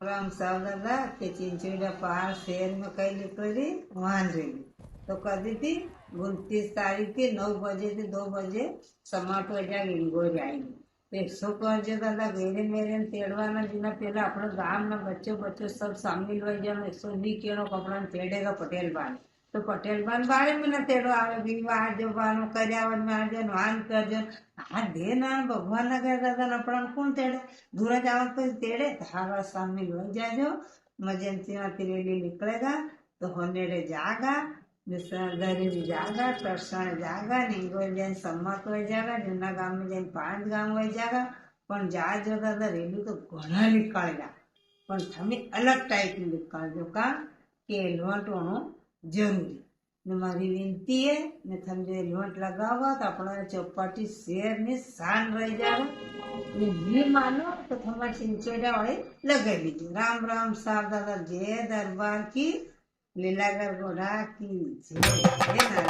राम साहब दादा के चिंचोड़ा पहाड़ शहर में कई निकली वहां रही तो कदी थी 29 तारीख थी 9 बजे से 2 बजे समाट वजा इंगोरी आई तो 100 करजे दादा घेरे मेरे तेड़वाना जीना पहला अपने गाम ना बच्चों बच्चों सब शामिल हो जाए 120 किलो कपड़ा तेड़ेगा पटेल बान तो पटेल बान बारे में ना तेड़ो आवे विवाह जो बानो कर्यावन में आजो वान करजो आ दे ना भगवान ना कहे दादा ना अपना कौन तेड़े दूर जावन तो तेड़े धारा शामिल हो जाजो मजंती में तिरेली निकलेगा तो होनेरे जागा दरी जागा तरसण जागा निंगोल जाए सम्मत हो जाएगा जूना गाम में जाए 5 गाम हो जाएगा पण जाजो दादा रेलू तो घणा निकालेगा पण थमे अलग टाइप में निकालजो का के लोटोनो जरूरी ने मारी विनती है ने थम जो लोट लगावा तो अपना चौपाटी शेर ने शान रह जाएगा ने नहीं मानो तो थमा चिंचोड़ा वाले लगा लीजिए राम राम साहब दादा जय दरबार की लीलागर घोड़ा की जय